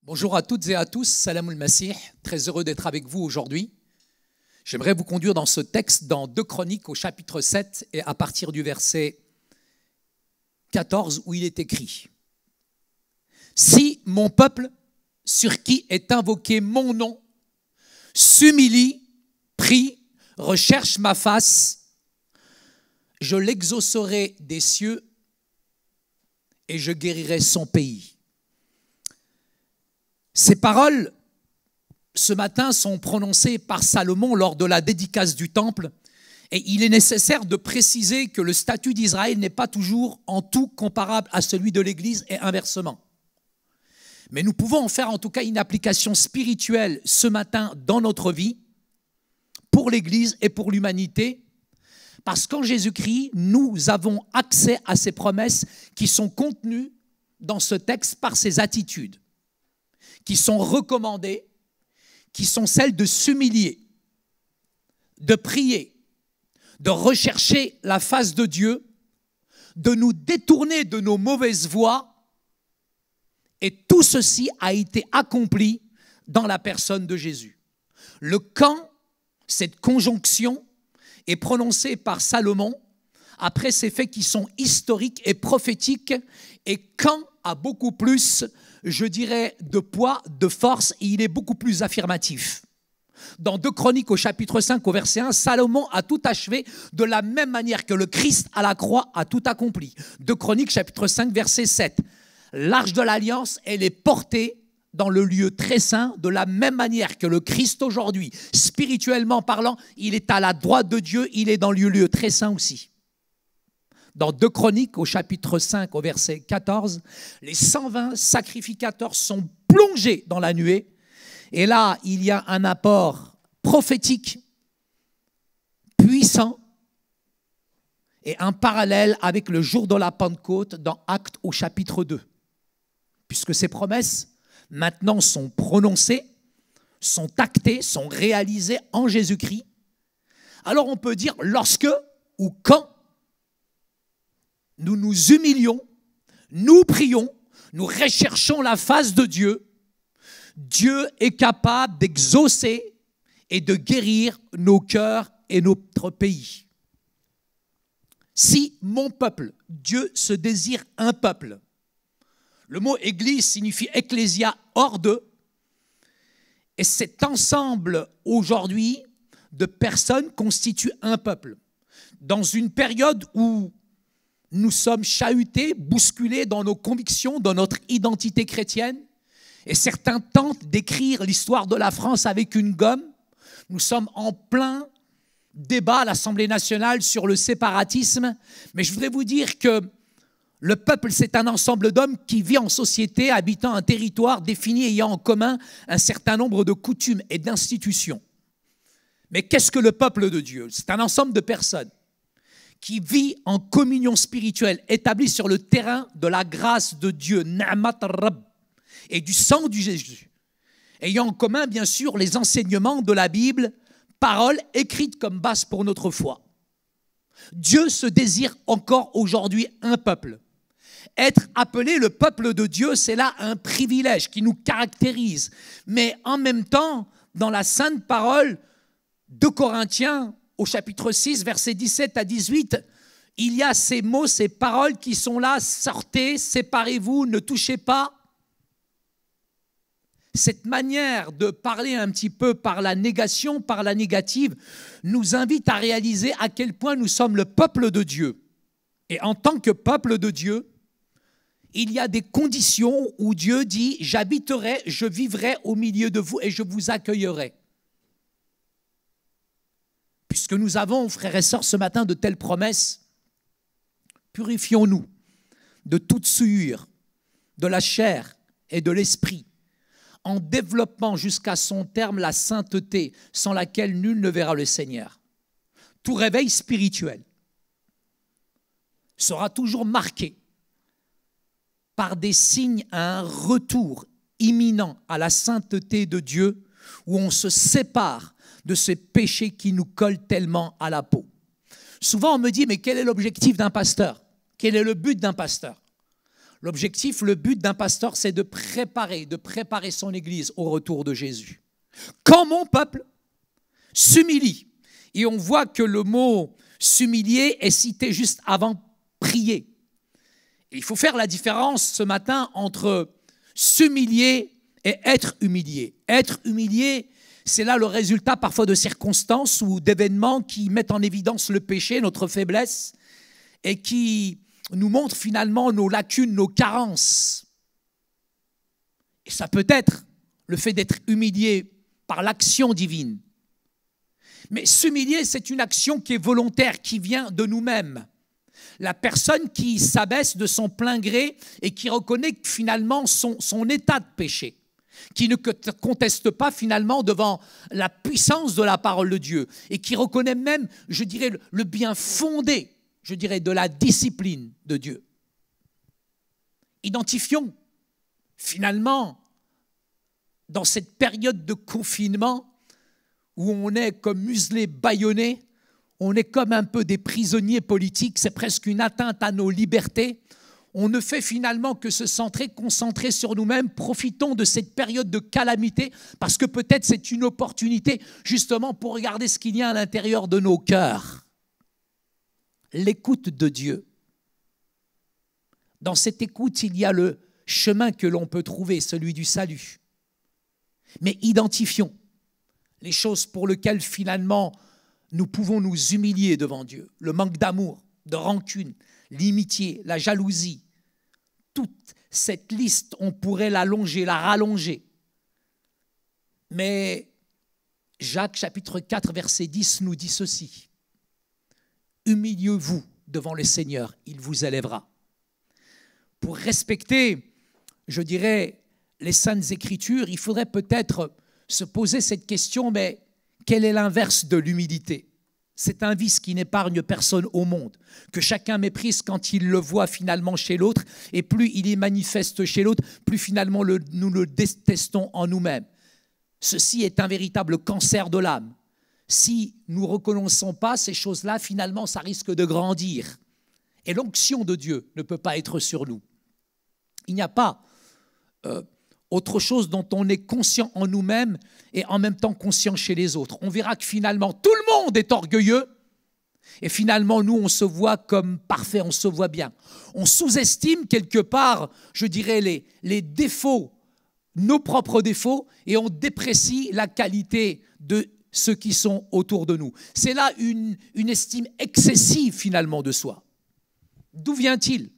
Bonjour à toutes et à tous, Salam al-Masih, très heureux d'être avec vous aujourd'hui. J'aimerais vous conduire dans ce texte dans 2 Chroniques au chapitre 7 et à partir du verset 14 où il est écrit « Si mon peuple, sur qui est invoqué mon nom, s'humilie, prie, recherche ma face, je l'exaucerai des cieux et je guérirai son pays. » Ces paroles, ce matin, sont prononcées par Salomon lors de la dédicace du temple. Et il est nécessaire de préciser que le statut d'Israël n'est pas toujours en tout comparable à celui de l'Église et inversement. Mais nous pouvons en faire en tout cas une application spirituelle ce matin dans notre vie, pour l'Église et pour l'humanité, parce qu'en Jésus-Christ, nous avons accès à ces promesses qui sont contenues dans ce texte par ses attitudes, qui sont recommandées, qui sont celles de s'humilier, de prier, de rechercher la face de Dieu, de nous détourner de nos mauvaises voies. Et tout ceci a été accompli dans la personne de Jésus. Le quand, cette conjonction, est prononcée par Salomon après ces faits qui sont historiques et prophétiques, et quand a beaucoup plus, je dirais, de poids, de force, et il est beaucoup plus affirmatif. Dans 2 Chroniques au chapitre 5 au verset 1, Salomon a tout achevé de la même manière que le Christ à la croix a tout accompli. 2 Chroniques chapitre 5 verset 7. L'arche de l'alliance, elle est portée dans le lieu très saint de la même manière que le Christ aujourd'hui, spirituellement parlant, il est à la droite de Dieu, il est dans le lieu très saint aussi. Dans 2 Chroniques, au chapitre 5, au verset 14, les 120 sacrificateurs sont plongés dans la nuée. Et là, il y a un apport prophétique, puissant, et un parallèle avec le jour de la Pentecôte dans Actes au chapitre 2. Puisque ces promesses, maintenant, sont prononcées, sont actées, sont réalisées en Jésus-Christ. Alors on peut dire lorsque ou quand nous nous humilions, nous prions, nous recherchons la face de Dieu, Dieu est capable d'exaucer et de guérir nos cœurs et notre pays. Si mon peuple, Dieu se désire un peuple, le mot église signifie ecclésia, hors d'eux, et cet ensemble aujourd'hui de personnes constitue un peuple. Dans une période où nous sommes chahutés, bousculés dans nos convictions, dans notre identité chrétienne. Et certains tentent d'écrire l'histoire de la France avec une gomme. Nous sommes en plein débat à l'Assemblée nationale sur le séparatisme. Mais je voudrais vous dire que le peuple, c'est un ensemble d'hommes qui vit en société, habitant un territoire défini, ayant en commun un certain nombre de coutumes et d'institutions. Mais qu'est-ce que le peuple de Dieu? C'est un ensemble de personnes qui vit en communion spirituelle, établie sur le terrain de la grâce de Dieu, Na'mat Rabb, et du sang du Jésus, ayant en commun, bien sûr, les enseignements de la Bible, paroles écrites comme base pour notre foi. Dieu se désire encore aujourd'hui un peuple. Être appelé le peuple de Dieu, c'est là un privilège qui nous caractérise. Mais en même temps, dans la sainte parole de Corinthiens, au chapitre 6, versets 17 à 18, il y a ces mots, ces paroles qui sont là, sortez, séparez-vous, ne touchez pas. Cette manière de parler un petit peu par la négation, par la négative, nous invite à réaliser à quel point nous sommes le peuple de Dieu. Et en tant que peuple de Dieu, il y a des conditions où Dieu dit « J'habiterai, je vivrai au milieu de vous et je vous accueillerai ». Puisque nous avons, frères et sœurs, ce matin de telles promesses, purifions-nous de toute souillure, de la chair et de l'esprit, en développant jusqu'à son terme la sainteté sans laquelle nul ne verra le Seigneur. Tout réveil spirituel sera toujours marqué par des signes à un retour imminent à la sainteté de Dieu, où on se sépare de ces péchés qui nous collent tellement à la peau. Souvent on me dit, mais quel est l'objectif d'un pasteur? Quel est le but d'un pasteur? L'objectif, le but d'un pasteur, c'est de préparer son Église au retour de Jésus. Quand mon peuple s'humilie, et on voit que le mot s'humilier est cité juste avant prier. Et il faut faire la différence ce matin entre s'humilier et être humilié. Être humilié, c'est là le résultat parfois de circonstances ou d'événements qui mettent en évidence le péché, notre faiblesse, et qui nous montrent finalement nos lacunes, nos carences. Et ça peut être le fait d'être humilié par l'action divine. Mais s'humilier, c'est une action qui est volontaire, qui vient de nous-mêmes. La personne qui s'abaisse de son plein gré et qui reconnaît finalement son état de péché, qui ne conteste pas finalement devant la puissance de la parole de Dieu et qui reconnaît même, je dirais, le bien fondé, je dirais, de la discipline de Dieu. Identifions finalement, dans cette période de confinement où on est comme muselé, bâillonné, on est comme un peu des prisonniers politiques, c'est presque une atteinte à nos libertés. On ne fait finalement que se concentrer sur nous-mêmes. Profitons de cette période de calamité parce que peut-être c'est une opportunité justement pour regarder ce qu'il y a à l'intérieur de nos cœurs. L'écoute de Dieu. Dans cette écoute, il y a le chemin que l'on peut trouver, celui du salut. Mais identifions les choses pour lesquelles finalement nous pouvons nous humilier devant Dieu. Le manque d'amour, de rancune, l'inimitié, la jalousie. Toute cette liste, on pourrait l'allonger, la rallonger. Mais Jacques chapitre 4 verset 10 nous dit ceci. Humiliez-vous devant le Seigneur, il vous élèvera. Pour respecter, je dirais, les Saintes Écritures, il faudrait peut-être se poser cette question, mais quel est l'inverse de l'humilité? C'est un vice qui n'épargne personne au monde, que chacun méprise quand il le voit finalement chez l'autre, et plus il est manifeste chez l'autre, plus finalement nous le détestons en nous-mêmes. Ceci est un véritable cancer de l'âme. Si nous ne reconnaissons pas ces choses-là, finalement, ça risque de grandir. Et l'onction de Dieu ne peut pas être sur nous. Il n'y a pas autre chose dont on est conscient en nous-mêmes et en même temps conscient chez les autres. On verra que finalement, tout le monde est orgueilleux et finalement, nous, on se voit comme parfait, on se voit bien. On sous-estime quelque part, je dirais, les défauts, nos propres défauts, et on déprécie la qualité de ceux qui sont autour de nous. C'est là une estime excessive finalement de soi. D'où vient-il ?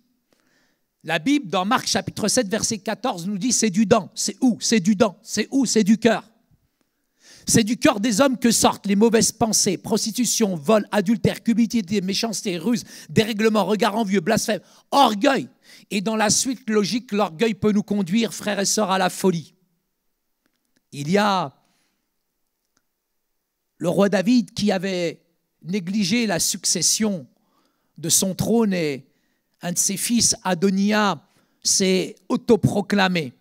La Bible, dans Marc chapitre 7, verset 14, nous dit c'est du dent. C'est où? C'est du dent. C'est où? C'est du cœur. C'est du cœur des hommes que sortent les mauvaises pensées, prostitution, vol, adultère, cupidité, méchanceté, ruse, dérèglement, regard envieux, blasphème, orgueil. Et dans la suite logique, l'orgueil peut nous conduire, frères et sœurs, à la folie. Il y a le roi David qui avait négligé la succession de son trône et un de ses fils, Adonia, s'est autoproclamé.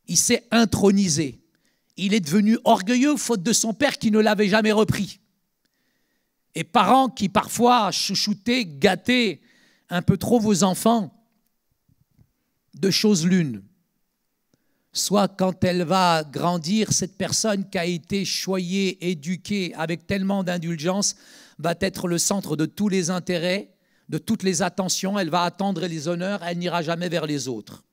Il s'est intronisé. Il est devenu orgueilleux faute de son père qui ne l'avait jamais repris. Et parents qui parfois chouchoutaient, gâtaient un peu trop vos enfants, deux choses l'une. Soit quand elle va grandir, cette personne qui a été choyée, éduquée avec tellement d'indulgence va être le centre de tous les intérêts, de toutes les attentions, elle va attendre les honneurs, elle n'ira jamais vers les autres.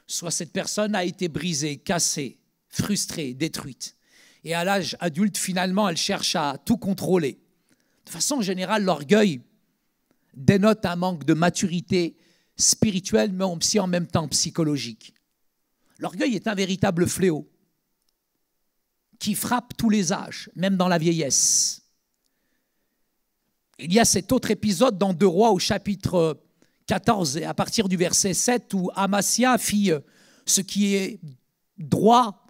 Soit cette personne a été brisée, cassée, frustrée, détruite. Et à l'âge adulte, finalement, elle cherche à tout contrôler. De façon générale, l'orgueil dénote un manque de maturité spirituelle, mais aussi en même temps psychologique. L'orgueil est un véritable fléau qui frappe tous les âges, même dans la vieillesse. Il y a cet autre épisode dans 2 Rois au chapitre 14, à partir du verset 7, où Amasia fit ce qui est droit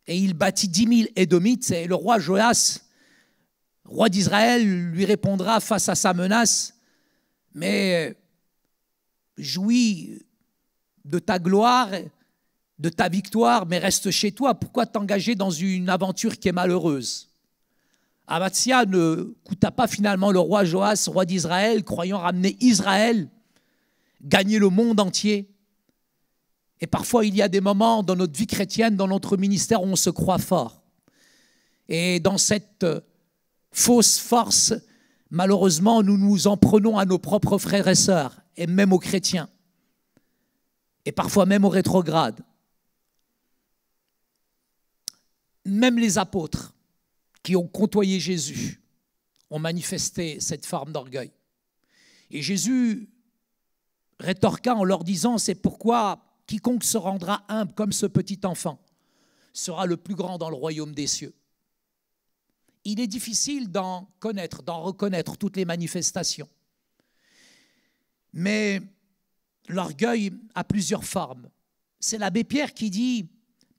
et il bâtit 10 000 Édomites. Et le roi Joas, roi d'Israël, lui répondra face à sa menace, mais jouis de ta gloire, de ta victoire, mais reste chez toi. Pourquoi t'engager dans une aventure qui est malheureuse ? Amasia ne coûta pas finalement le roi Joas, roi d'Israël, croyant ramener Israël. gagner le monde entier. Et parfois, il y a des moments dans notre vie chrétienne, dans notre ministère, où on se croit fort. Et dans cette fausse force, malheureusement, nous nous en prenons à nos propres frères et sœurs, et même aux chrétiens, et parfois même aux rétrogrades. Même les apôtres qui ont côtoyé Jésus ont manifesté cette forme d'orgueil. Et Jésus rétorqua en leur disant, c'est pourquoi quiconque se rendra humble comme ce petit enfant sera le plus grand dans le royaume des cieux. Il est difficile d'en connaître, d'en reconnaître toutes les manifestations. Mais l'orgueil a plusieurs formes. C'est l'abbé Pierre qui dit,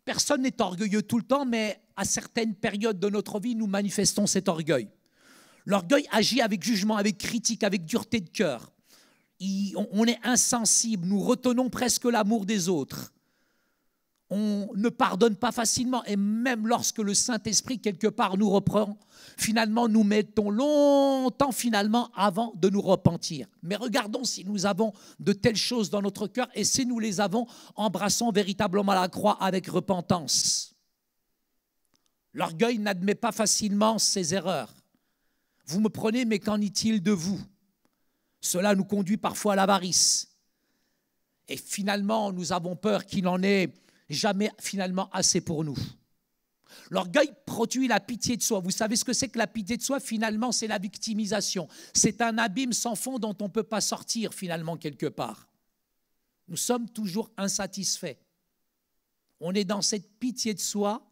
personne n'est orgueilleux tout le temps, mais à certaines périodes de notre vie, nous manifestons cet orgueil. L'orgueil agit avec jugement, avec critique, avec dureté de cœur. On est insensible, nous retenons presque l'amour des autres. On ne pardonne pas facilement et même lorsque le Saint-Esprit quelque part nous reprend, finalement nous mettons longtemps finalement avant de nous repentir. Mais regardons si nous avons de telles choses dans notre cœur et si nous les avons, embrassons véritablement la croix avec repentance. L'orgueil n'admet pas facilement ses erreurs. Vous me prenez, mais qu'en est-il de vous ? Cela nous conduit parfois à l'avarice. Et finalement, nous avons peur qu'il n'en ait jamais finalement assez pour nous. L'orgueil produit la pitié de soi. Vous savez ce que c'est que la pitié de soi ? Finalement, c'est la victimisation. C'est un abîme sans fond dont on ne peut pas sortir finalement quelque part. Nous sommes toujours insatisfaits. On est dans cette pitié de soi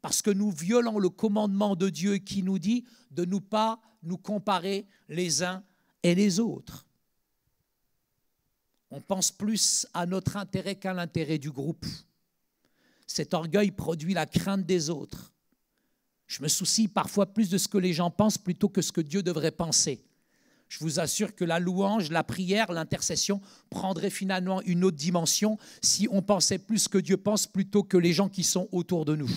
parce que nous violons le commandement de Dieu qui nous dit de ne pas nous comparer les uns et les autres. On pense plus à notre intérêt qu'à l'intérêt du groupe. Cet orgueil produit la crainte des autres. Je me soucie parfois plus de ce que les gens pensent plutôt que ce que Dieu devrait penser. Je vous assure que la louange, la prière, l'intercession prendraient finalement une autre dimension si on pensait plus ce que Dieu pense plutôt que les gens qui sont autour de nous.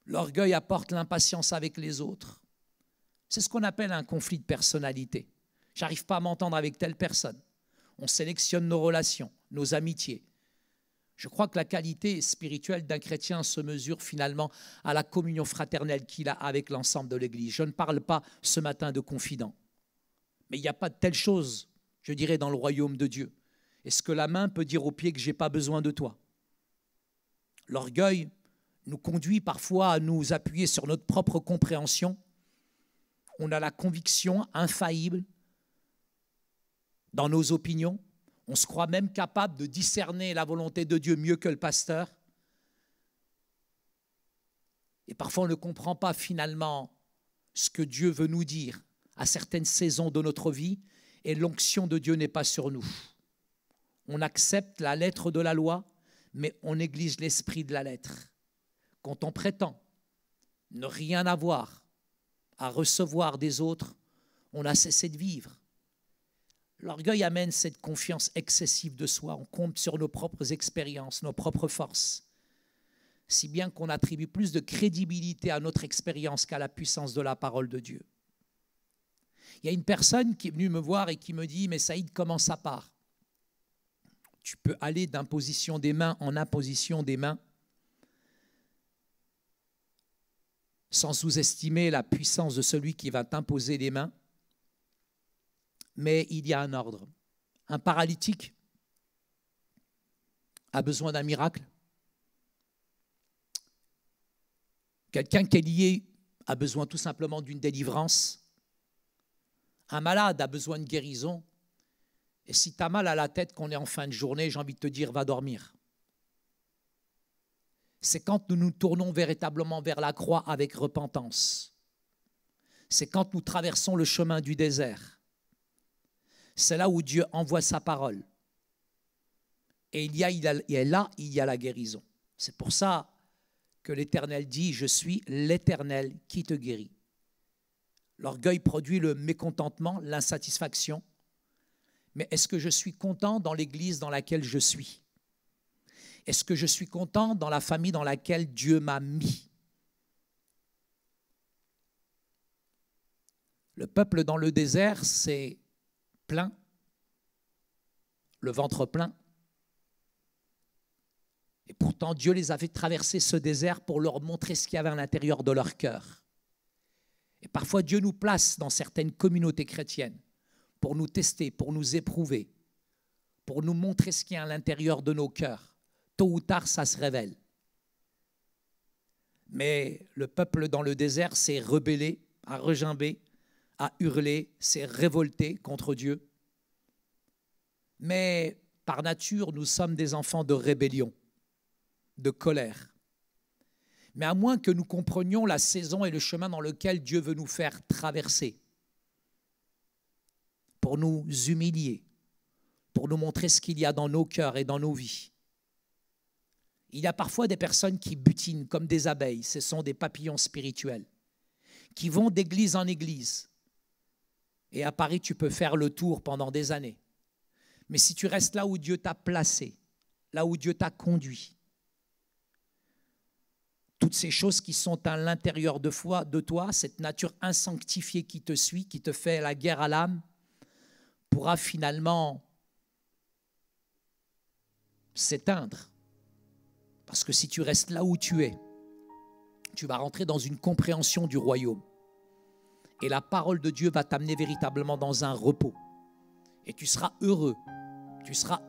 L'orgueil apporte l'impatience avec les autres. C'est ce qu'on appelle un conflit de personnalité. Je n'arrive pas à m'entendre avec telle personne. On sélectionne nos relations, nos amitiés. Je crois que la qualité spirituelle d'un chrétien se mesure finalement à la communion fraternelle qu'il a avec l'ensemble de l'Église. Je ne parle pas ce matin de confident. Mais il n'y a pas de telle chose, je dirais, dans le royaume de Dieu. Est-ce que la main peut dire au pied que je n'ai pas besoin de toi ? L'orgueil nous conduit parfois à nous appuyer sur notre propre compréhension. On a la conviction infaillible dans nos opinions. On se croit même capable de discerner la volonté de Dieu mieux que le pasteur. Et parfois, on ne comprend pas finalement ce que Dieu veut nous dire à certaines saisons de notre vie et l'onction de Dieu n'est pas sur nous. On accepte la lettre de la loi, mais on néglige l'esprit de la lettre. Quand on prétend ne rien avoir à recevoir des autres, on a cessé de vivre. L'orgueil amène cette confiance excessive de soi. On compte sur nos propres expériences, nos propres forces, si bien qu'on attribue plus de crédibilité à notre expérience qu'à la puissance de la parole de Dieu. Il y a une personne qui est venue me voir et qui me dit « Mais Saïd, comment ça part ? Tu peux aller d'imposition des mains en imposition des mains sans sous-estimer la puissance de celui qui va t'imposer les mains. Mais il y a un ordre. Un paralytique a besoin d'un miracle. Quelqu'un qui est lié a besoin tout simplement d'une délivrance. Un malade a besoin de guérison. Et si tu as mal à la tête, qu'on est en fin de journée, j'ai envie de te dire, va dormir. C'est quand nous nous tournons véritablement vers la croix avec repentance. C'est quand nous traversons le chemin du désert. C'est là où Dieu envoie sa parole. Et là, il y a la guérison. C'est pour ça que l'Éternel dit « Je suis l'Éternel qui te guérit ». L'orgueil produit le mécontentement, l'insatisfaction. Mais est-ce que je suis content dans l'église dans laquelle je suis ? Est-ce que je suis content dans la famille dans laquelle Dieu m'a mis ? Le peuple dans le désert, c'est plein, le ventre plein. Et pourtant, Dieu les a fait traverser ce désert pour leur montrer ce qu'il y avait à l'intérieur de leur cœur. Et parfois, Dieu nous place dans certaines communautés chrétiennes pour nous tester, pour nous éprouver, pour nous montrer ce qu'il y a à l'intérieur de nos cœurs. Tôt ou tard, ça se révèle. Mais le peuple dans le désert s'est rebellé, a regimbé, a hurlé, s'est révolté contre Dieu. Mais par nature, nous sommes des enfants de rébellion, de colère. Mais à moins que nous comprenions la saison et le chemin dans lequel Dieu veut nous faire traverser, pour nous humilier, pour nous montrer ce qu'il y a dans nos cœurs et dans nos vies. Il y a parfois des personnes qui butinent comme des abeilles, ce sont des papillons spirituels, qui vont d'église en église. Et à Paris, tu peux faire le tour pendant des années. Mais si tu restes là où Dieu t'a placé, là où Dieu t'a conduit, toutes ces choses qui sont à l'intérieur de toi, cette nature insanctifiée qui te suit, qui te fait la guerre à l'âme, pourra finalement s'éteindre. Parce que si tu restes là où tu es, tu vas rentrer dans une compréhension du royaume. Et la parole de Dieu va t'amener véritablement dans un repos. Et tu seras heureux, tu seras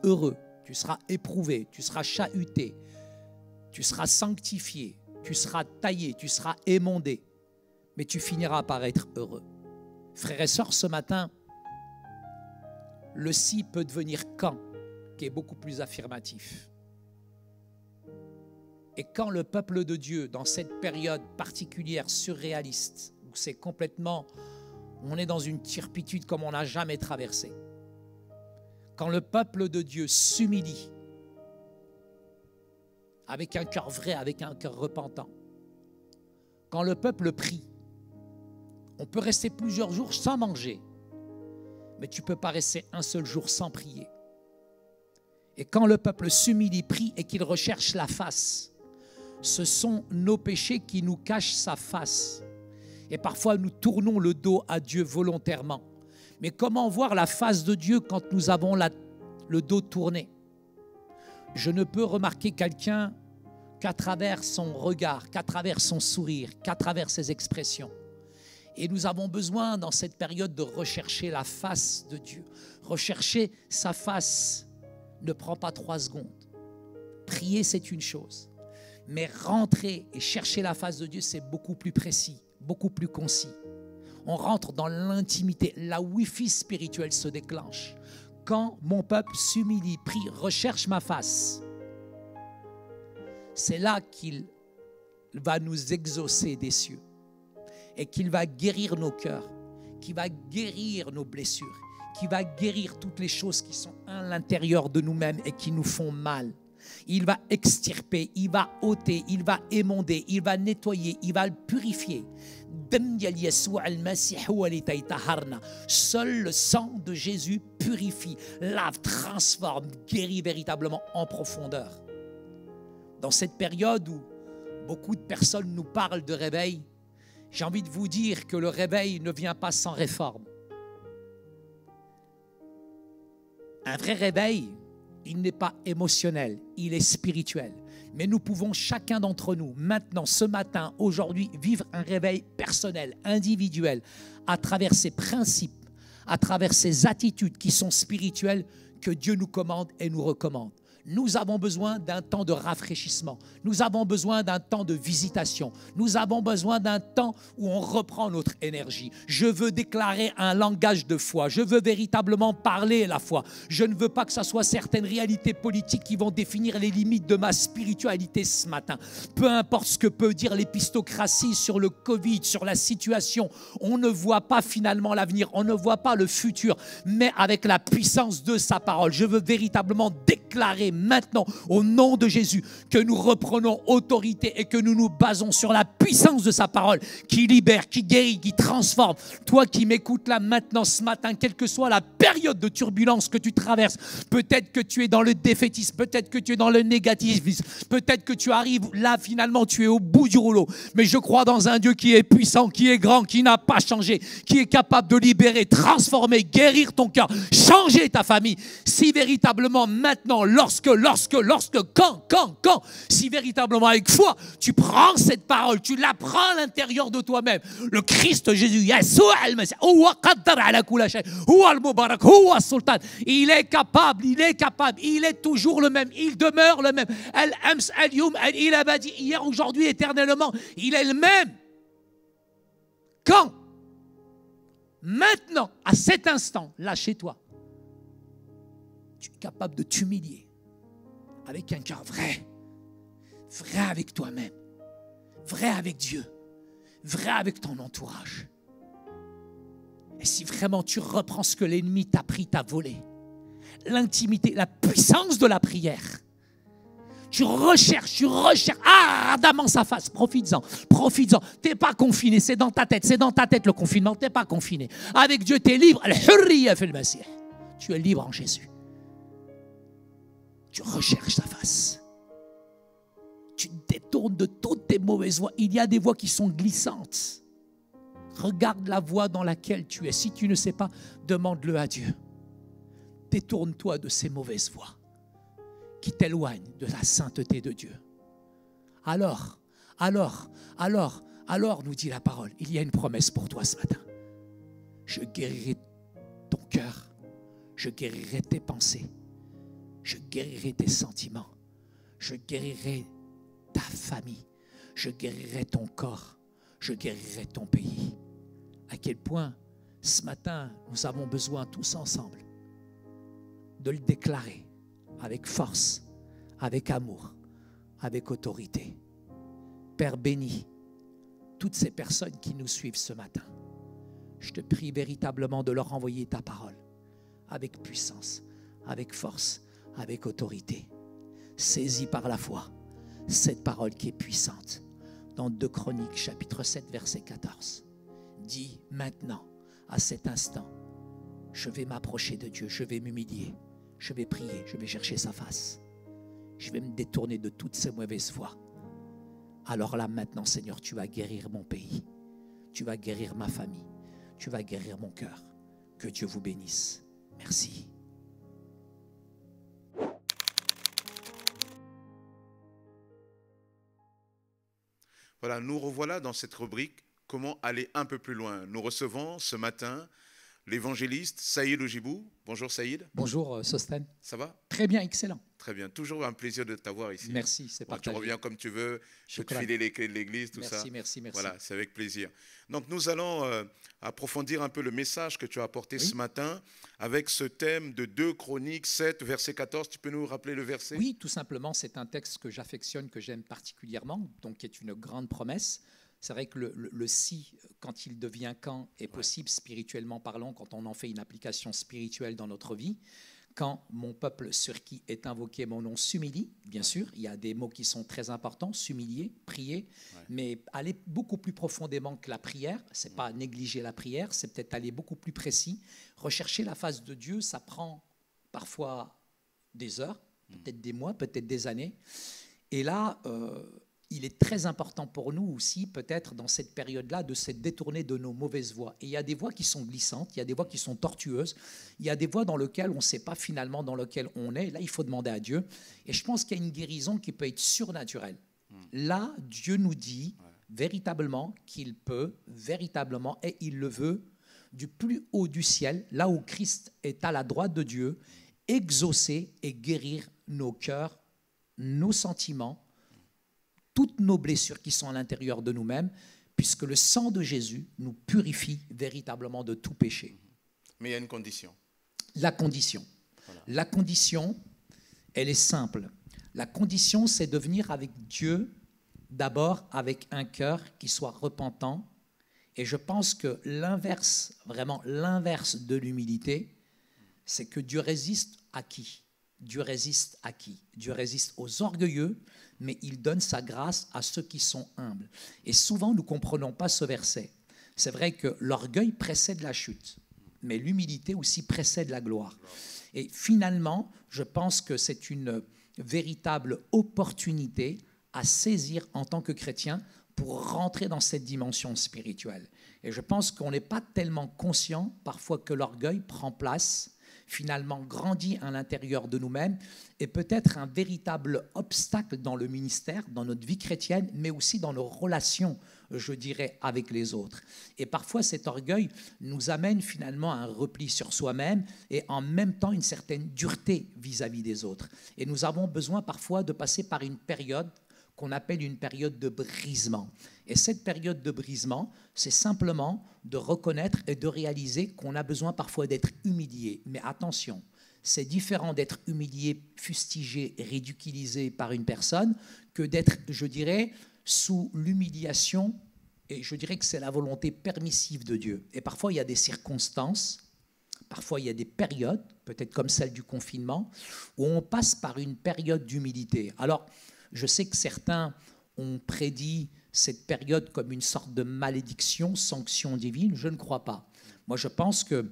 éprouvé, tu seras chahuté, tu seras sanctifié, tu seras taillé, tu seras émondé. Mais tu finiras par être heureux. Frères et sœurs, ce matin, le si peut devenir quand, qui est beaucoup plus affirmatif. Et quand le peuple de Dieu, dans cette période particulière, surréaliste, où c'est complètement, on est dans une turpitude comme on n'a jamais traversé, quand le peuple de Dieu s'humilie, avec un cœur vrai, avec un cœur repentant, quand le peuple prie, on peut rester plusieurs jours sans manger, mais tu ne peux pas rester un seul jour sans prier. Et quand le peuple s'humilie, prie et qu'il recherche la face, ce sont nos péchés qui nous cachent sa face. Et parfois, nous tournons le dos à Dieu volontairement. Mais comment voir la face de Dieu quand nous avons le dos tourné? Je ne peux remarquer quelqu'un qu'à travers son regard, qu'à travers son sourire, qu'à travers ses expressions. Et nous avons besoin, dans cette période, de rechercher la face de Dieu. Rechercher sa face ne prend pas 3 secondes. Prier, c'est une chose. Mais rentrer et chercher la face de Dieu, c'est beaucoup plus précis, beaucoup plus concis. On rentre dans l'intimité. La Wi-Fi spirituelle se déclenche. Quand mon peuple s'humilie, prie, recherche ma face, c'est là qu'il va nous exaucer des cieux et qu'il va guérir nos cœurs, qu'il va guérir nos blessures, qu'il va guérir toutes les choses qui sont à l'intérieur de nous-mêmes et qui nous font mal. Il va extirper, il va ôter, il va émonder, il va nettoyer, il va le purifier. Seul le sang de Jésus purifie, lave, transforme, guérit véritablement en profondeur. Dans cette période où beaucoup de personnes nous parlent de réveil, j'ai envie de vous dire que le réveil ne vient pas sans réforme. Un vrai réveil, il n'est pas émotionnel, il est spirituel. Mais nous pouvons chacun d'entre nous, maintenant, ce matin, aujourd'hui, vivre un réveil personnel, individuel, à travers ces principes, à travers ces attitudes qui sont spirituelles que Dieu nous commande et nous recommande. Nous avons besoin d'un temps de rafraîchissement. Nous avons besoin d'un temps de visitation. Nous avons besoin d'un temps où on reprend notre énergie. Je veux déclarer un langage de foi. Je veux véritablement parler la foi. Je ne veux pas que ce soit certaines réalités politiques qui vont définir les limites de ma spiritualité ce matin. Peu importe ce que peut dire l'épistocratie sur le Covid, sur la situation, on ne voit pas finalement l'avenir, on ne voit pas le futur, mais avec la puissance de sa parole, je veux véritablement déclarer maintenant, au nom de Jésus, que nous reprenons autorité et que nous nous basons sur la puissance puissance de sa parole qui libère, qui guérit, qui transforme. Toi qui m'écoutes là maintenant, ce matin, quelle que soit la période de turbulence que tu traverses, peut-être que tu es dans le défaitisme, peut-être que tu es dans le négativisme, peut-être que tu arrives là, finalement, tu es au bout du rouleau. Mais je crois dans un Dieu qui est puissant, qui est grand, qui n'a pas changé, qui est capable de libérer, transformer, guérir ton cœur, changer ta famille. Si véritablement maintenant, quand, si véritablement avec foi, tu prends cette parole, tu la prends à l'intérieur de toi-même. Le Christ Jésus, il est capable, il est toujours le même, il demeure le même. Hier, aujourd'hui, éternellement, il est le même. Quand? Maintenant, à cet instant, là chez toi, tu es capable de t'humilier avec un cœur vrai, vrai avec toi-même, vrai avec Dieu, vrai avec ton entourage. Et si vraiment tu reprends ce que l'ennemi t'a pris, t'a volé, l'intimité, la puissance de la prière, tu recherches, ardemment sa face, profites-en. T'es pas confiné, c'est dans ta tête le confinement, t'es pas confiné. Avec Dieu, tu es libre. Tu es libre en Jésus. Tu recherches sa face. Tu te détournes de toutes tes mauvaises voies. Il y a des voies qui sont glissantes. Regarde la voie dans laquelle tu es. Si tu ne sais pas, demande-le à Dieu. Détourne-toi de ces mauvaises voies qui t'éloignent de la sainteté de Dieu. Alors, nous dit la parole, il y a une promesse pour toi ce matin. Je guérirai ton cœur, je guérirai tes pensées, je guérirai tes sentiments, je guérirai ta famille, je guérirai ton corps, je guérirai ton pays. À quel point, ce matin, nous avons besoin tous ensemble de le déclarer avec force, avec amour, avec autorité. Père, bénis toutes ces personnes qui nous suivent ce matin. Je te prie véritablement de leur envoyer ta parole avec puissance, avec force, avec autorité. Saisis par la foi cette parole qui est puissante. Dans 2 Chroniques, chapitre 7, verset 14. Dis maintenant, à cet instant, je vais m'approcher de Dieu, je vais m'humilier, je vais prier, je vais chercher sa face. Je vais me détourner de toutes ces mauvaises voies. Alors là, maintenant, Seigneur, tu vas guérir mon pays. Tu vas guérir ma famille. Tu vas guérir mon cœur. Que Dieu vous bénisse. Merci. Voilà, nous revoilà dans cette rubrique « Comment aller un peu plus loin ». Nous recevons ce matin l'évangéliste Saïd Ojibou. Bonjour Saïd. Bonjour Sosten. Ça va? Très bien, excellent. Très bien, toujours un plaisir de t'avoir ici. Merci, c'est partagé. Tu reviens comme tu veux, je peux te filer les clés de l'église, tout ça. Merci. Voilà, c'est avec plaisir. Donc nous allons approfondir un peu le message que tu as apporté ce matin avec ce thème de 2 Chroniques 7, verset 14. Tu peux nous rappeler le verset? Oui, tout simplement, c'est un texte que j'affectionne, que j'aime particulièrement, donc qui est une grande promesse. C'est vrai que le si, quand il devient quand, est possible spirituellement parlant, quand on en fait une application spirituelle dans notre vie. Quand mon peuple sur qui est invoqué mon nom s'humilie, bien sûr, il y a des mots qui sont très importants, s'humilier, prier, mais aller beaucoup plus profondément que la prière, c'est pas négliger la prière, c'est peut-être aller beaucoup plus précis. Rechercher la face de Dieu, ça prend parfois des heures, peut-être des mois, peut-être des années. Et là, il est très important pour nous aussi, peut-être dans cette période-là, de se détourner de nos mauvaises voies. Et il y a des voies qui sont glissantes, il y a des voies qui sont tortueuses, il y a des voies dans lesquelles on ne sait pas finalement dans lesquelles on est. Là, il faut demander à Dieu. Et je pense qu'il y a une guérison qui peut être surnaturelle. Là, Dieu nous dit véritablement qu'il peut, véritablement, et il le veut, du plus haut du ciel, là où Christ est à la droite de Dieu, exaucer et guérir nos cœurs, nos sentiments, toutes nos blessures qui sont à l'intérieur de nous-mêmes, puisque le sang de Jésus nous purifie véritablement de tout péché. Mais il y a une condition. La condition. Voilà. La condition, elle est simple. La condition, c'est de venir avec Dieu, d'abord avec un cœur qui soit repentant. Et je pense que l'inverse, vraiment l'inverse de l'humilité, c'est que Dieu résiste à qui? Dieu résiste à qui? Dieu résiste aux orgueilleux, mais il donne sa grâce à ceux qui sont humbles. Et souvent, nous ne comprenons pas ce verset. C'est vrai que l'orgueil précède la chute, mais l'humilité aussi précède la gloire. Et finalement, je pense que c'est une véritable opportunité à saisir en tant que chrétien pour rentrer dans cette dimension spirituelle. Et je pense qu'on n'est pas tellement conscient parfois que l'orgueil prend place, finalement grandit à l'intérieur de nous-mêmes et peut être un véritable obstacle dans le ministère, dans notre vie chrétienne, mais aussi dans nos relations, je dirais, avec les autres. Et parfois, cet orgueil nous amène finalement à un repli sur soi-même et en même temps une certaine dureté vis-à-vis des autres. Et nous avons besoin parfois de passer par une période qu'on appelle une période de brisement. Et cette période de brisement, c'est simplement de reconnaître et de réaliser qu'on a besoin parfois d'être humilié. Mais attention, c'est différent d'être humilié, fustigé, ridiculisé par une personne que d'être, je dirais, sous l'humiliation. Et je dirais que c'est la volonté permissive de Dieu. Et parfois, il y a des circonstances, parfois il y a des périodes, peut-être comme celle du confinement, où on passe par une période d'humilité. Alors, je sais que certains ont prédit cette période comme une sorte de malédiction, sanction divine. Je ne crois pas. Moi, je pense que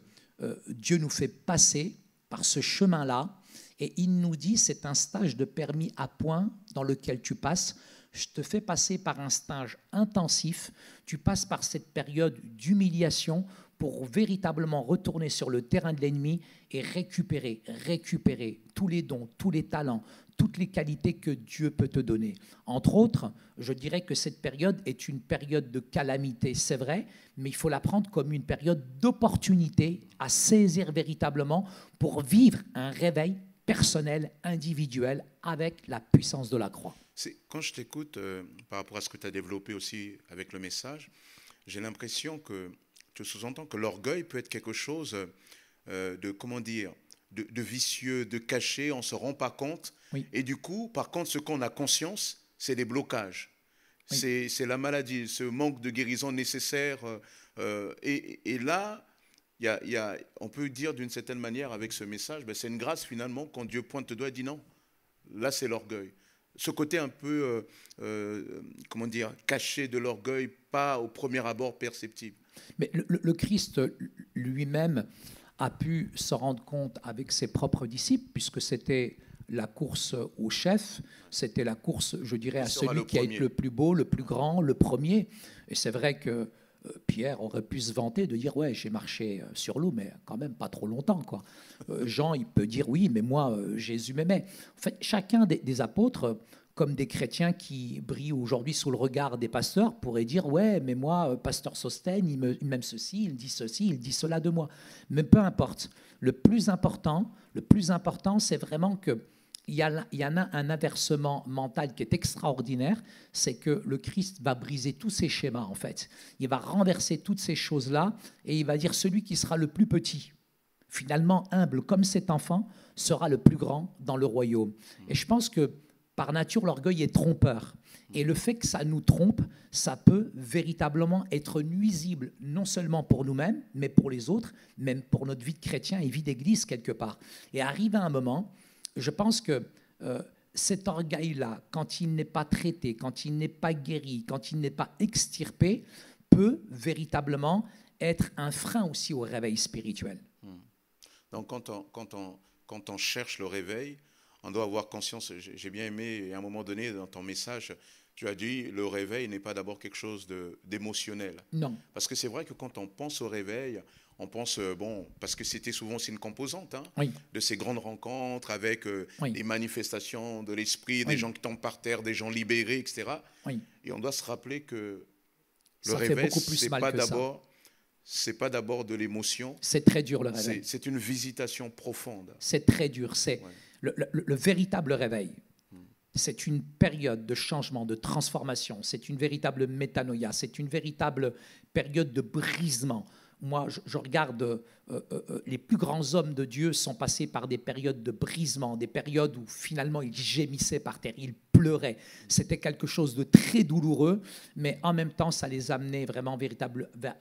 Dieu nous fait passer par ce chemin-là et il nous dit c'est un stage de permis à point dans lequel tu passes. Je te fais passer par un stage intensif. Tu passes par cette période d'humiliation pour véritablement retourner sur le terrain de l'ennemi et récupérer tous les dons, tous les talents, toutes les qualités que Dieu peut te donner. Entre autres, je dirais que cette période est une période de calamité, c'est vrai, mais il faut la prendre comme une période d'opportunité à saisir véritablement pour vivre un réveil personnel, individuel, avec la puissance de la croix. Quand je t'écoute, par rapport à ce que tu as développé aussi avec le message, j'ai l'impression que tu sous-entends que l'orgueil peut être quelque chose de, comment dire, de vicieux, de caché, on ne se rend pas compte. Oui. Et du coup, par contre, ce qu'on a conscience, c'est des blocages. Oui. C'est la maladie, ce manque de guérison nécessaire. Et là, on peut dire d'une certaine manière avec ce message, c'est une grâce finalement quand Dieu pointe le doigt et dit non, là c'est l'orgueil. Ce côté un peu, comment dire, caché de l'orgueil, pas au premier abord perceptible. Mais le Christ lui-même a pu se rendre compte avec ses propres disciples, puisque c'était la course au chef, c'était la course, je dirais, à celui qui a été le plus beau, le plus grand, le premier. Et c'est vrai que Pierre aurait pu se vanter de dire « ouais, j'ai marché sur l'eau, mais quand même pas trop longtemps, quoi. » Jean, il peut dire « oui, mais moi, Jésus m'aimait. » En fait, chacun des apôtres, comme des chrétiens qui brillent aujourd'hui sous le regard des pasteurs, pourraient dire « ouais, mais moi, pasteur Sostène, il m'aime ceci, il dit cela de moi. » Mais peu importe. Le plus important, c'est vraiment qu'il y en a un inversement mental qui est extraordinaire, c'est que le Christ va briser tous ces schémas, en fait. Il va renverser toutes ces choses-là et il va dire « celui qui sera le plus petit, finalement humble comme cet enfant, sera le plus grand dans le royaume. » Et je pense que par nature, l'orgueil est trompeur. Et le fait que ça nous trompe, ça peut véritablement être nuisible, non seulement pour nous-mêmes, mais pour les autres, même pour notre vie de chrétien et vie d'église quelque part. Et arrive à un moment, je pense que cet orgueil-là, quand il n'est pas traité, quand il n'est pas guéri, quand il n'est pas extirpé, peut véritablement être un frein aussi au réveil spirituel. Donc quand on cherche le réveil, on doit avoir conscience, j'ai bien aimé, à un moment donné, dans ton message, tu as dit, le réveil n'est pas d'abord quelque chose d'émotionnel. Non. Parce que c'est vrai que quand on pense au réveil, on pense, parce que c'était souvent aussi une composante oui. de ces grandes rencontres avec oui. les manifestations de l'esprit, des oui. gens qui tombent par terre, des gens libérés, etc. Oui. Et on doit se rappeler que le ça réveil, c'est pas d'abord de l'émotion. C'est très dur le réveil. C'est une visitation profonde. C'est très dur. C'est le véritable réveil. C'est une période de changement, de transformation. C'est une véritable métanoïa. C'est une véritable période de brisement. Moi, je regarde les plus grands hommes de Dieu sont passés par des périodes de brisement, des périodes où finalement ils gémissaient par terre, ils pleuraient. C'était quelque chose de très douloureux, mais en même temps, ça les amenait vraiment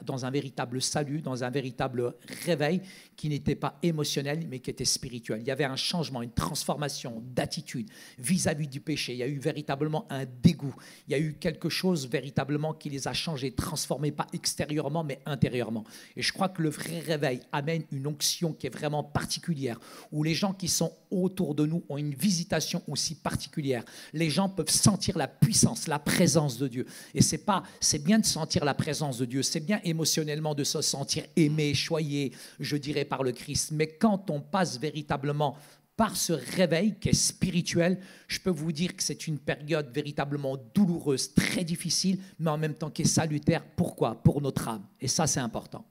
dans un véritable salut, dans un véritable réveil qui n'était pas émotionnel, mais qui était spirituel. Il y avait un changement, une transformation d'attitude vis-à-vis du péché. Il y a eu véritablement un dégoût. Il y a eu quelque chose véritablement qui les a changés, transformés, pas extérieurement, mais intérieurement. Et je crois que le vrai réveil amène une onction qui est vraiment particulière, où les gens qui sont autour de nous ont une visitation aussi particulière. Les gens peuvent sentir la puissance, la présence de Dieu. Et c'est bien de sentir la présence de Dieu, c'est bien émotionnellement de se sentir aimé, choyé, je dirais, par le Christ. Mais quand on passe véritablement par ce réveil qui est spirituel, je peux vous dire que c'est une période véritablement douloureuse, très difficile, mais en même temps qui est salutaire. Pourquoi? Pour notre âme. Et ça, c'est important.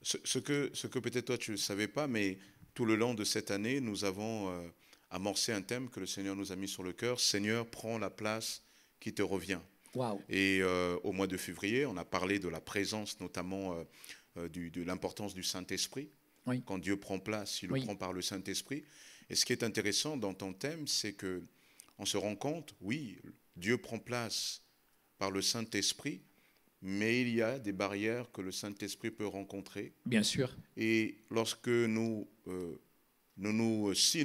Ce que peut-être toi tu ne savais pas, mais tout le long de cette année, nous avons amorcé un thème que le Seigneur nous a mis sur le cœur. Seigneur, prends la place qui te revient. Wow. Et au mois de février, on a parlé de la présence, notamment de l'importance du Saint-Esprit. Oui. Quand Dieu prend place, il le prend par le Saint-Esprit. Et ce qui est intéressant dans ton thème, c'est qu'on se rend compte, oui, Dieu prend place par le Saint-Esprit, mais il y a des barrières que le Saint-Esprit peut rencontrer. Bien sûr. Et lorsque si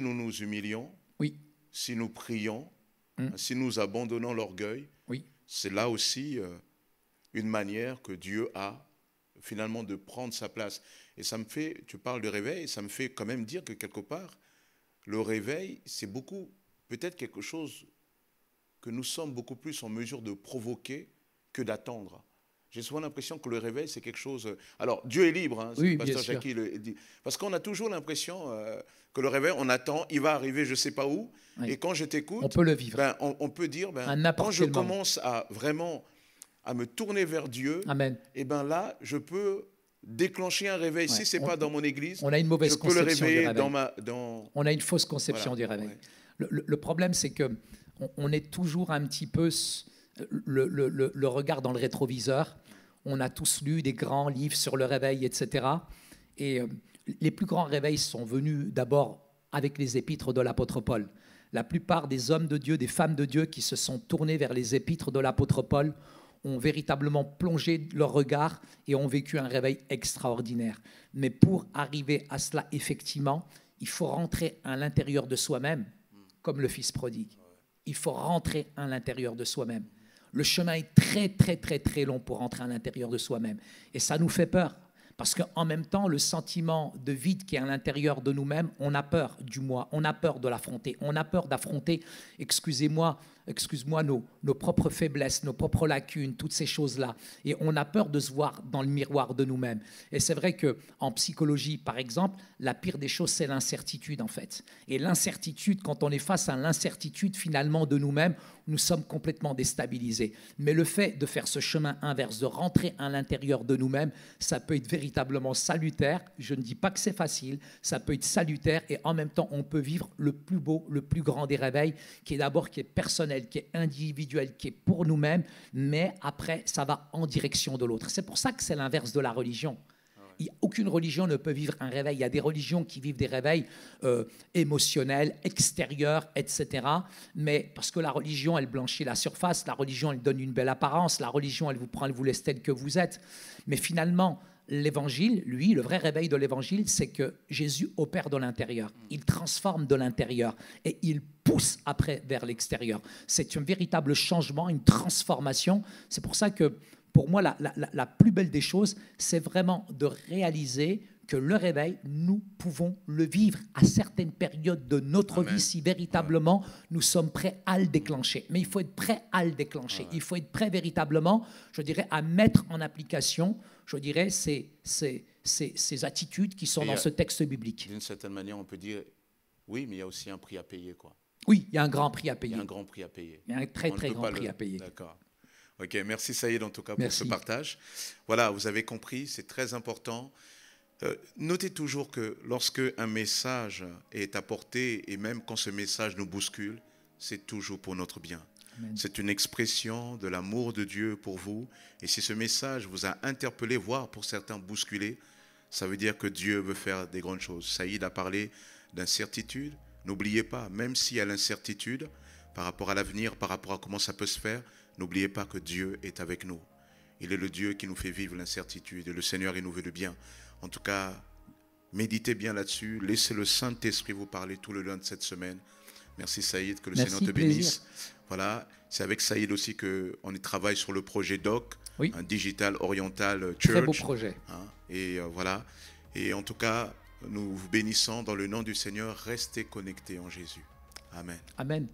nous nous humilions, oui. si nous prions, si nous abandonnons l'orgueil, oui. c'est là aussi une manière que Dieu a finalement de prendre sa place. Et ça me fait, tu parles de réveil, ça me fait quand même dire que quelque part, le réveil, c'est peut-être quelque chose que nous sommes beaucoup plus en mesure de provoquer que d'attendre. J'ai souvent l'impression que le réveil, c'est quelque chose... Alors, Dieu est libre, hein, c'est oui, le pasteur Jackie le dit. Parce qu'on a toujours l'impression que le réveil, on attend, il va arriver je ne sais pas où. Oui. Et quand je t'écoute, on peut le vivre. On peut dire, quand je commence à vraiment à me tourner vers Dieu, Amen. Et là, je peux déclencher un réveil. Si ce n'est pas dans mon église, on a une mauvaise je peux le réveiller du réveil. On a une fausse conception du réveil. Ouais. Le problème, c'est qu'on est toujours un petit peu... Le regard dans le rétroviseur. On a tous lu des grands livres sur le réveil, etc. Et les plus grands réveils sont venus d'abord avec les épîtres de l'apôtre Paul. La plupart des hommes de Dieu, des femmes de Dieu qui se sont tournés vers les épîtres de l'apôtre Paul ont véritablement plongé leur regard et ont vécu un réveil extraordinaire. Mais pour arriver à cela, effectivement, il faut rentrer à l'intérieur de soi-même, comme le fils prodigue. Il faut rentrer à l'intérieur de soi-même. Le chemin est très, très, très, très long pour rentrer à l'intérieur de soi-même. Et ça nous fait peur. Parce qu'en même temps, le sentiment de vide qui est à l'intérieur de nous-mêmes, on a peur du moi, on a peur de l'affronter. On a peur d'affronter, excuse-moi, nos propres faiblesses, nos propres lacunes, toutes ces choses-là. Et on a peur de se voir dans le miroir de nous-mêmes. Et c'est vrai qu'en psychologie, par exemple, la pire des choses, c'est l'incertitude, en fait. Et l'incertitude, quand on est face à l'incertitude, finalement, de nous-mêmes, nous sommes complètement déstabilisés. Mais le fait de faire ce chemin inverse, de rentrer à l'intérieur de nous-mêmes, ça peut être véritablement salutaire. Je ne dis pas que c'est facile, ça peut être salutaire et en même temps, on peut vivre le plus beau, le plus grand des réveils, qui est personnel, qui est individuel, qui est pour nous-mêmes, mais après, ça va en direction de l'autre. C'est pour ça que c'est l'inverse de la religion. Aucune religion ne peut vivre un réveil. Il y a des religions qui vivent des réveils émotionnels, extérieurs, etc. Mais parce que la religion, elle blanchit la surface, la religion, elle donne une belle apparence, la religion, elle vous prend, elle vous laisse tel que vous êtes. Mais finalement, l'évangile, lui, le vrai réveil de l'évangile, c'est que Jésus opère de l'intérieur. Il transforme de l'intérieur et il pousse après vers l'extérieur. C'est un véritable changement, une transformation. C'est pour ça que pour moi, la plus belle des choses, c'est vraiment de réaliser que le réveil, nous pouvons le vivre à certaines périodes de notre vie si véritablement nous sommes prêts à le déclencher. Mais il faut être prêt à le déclencher. Il faut être prêt véritablement, je dirais, à mettre en application, je dirais, ces attitudes qui sont dans ce texte biblique. D'une certaine manière, on peut dire, oui, mais il y a aussi un prix à payer, quoi. Oui, il y a un grand prix à payer. Il y a un grand prix à payer. Il y a un très, très grand prix à payer. D'accord. Ok, merci Saïd en tout cas pour ce partage. Voilà, vous avez compris, c'est très important. Notez toujours que lorsque un message est apporté, et même quand ce message nous bouscule, c'est toujours pour notre bien. Amen. C'est une expression de l'amour de Dieu pour vous. Et si ce message vous a interpellé, voire pour certains bousculé, ça veut dire que Dieu veut faire des grandes choses. Saïd a parlé d'incertitude. N'oubliez pas, même s'il y a l'incertitude par rapport à l'avenir, par rapport à comment ça peut se faire, n'oubliez pas que Dieu est avec nous. Il est le Dieu qui nous fait vivre l'incertitude et le Seigneur, il nous veut le bien. En tout cas, méditez bien là-dessus. Laissez le Saint-Esprit vous parler tout le long de cette semaine. Merci Saïd, que le Seigneur te bénisse. Voilà, c'est avec Saïd aussi qu'on travaille sur le projet DOC, Oui. un Digital Oriental Church. Très beau projet. Et voilà. Et en tout cas, nous vous bénissons dans le nom du Seigneur. Restez connectés en Jésus. Amen. Amen.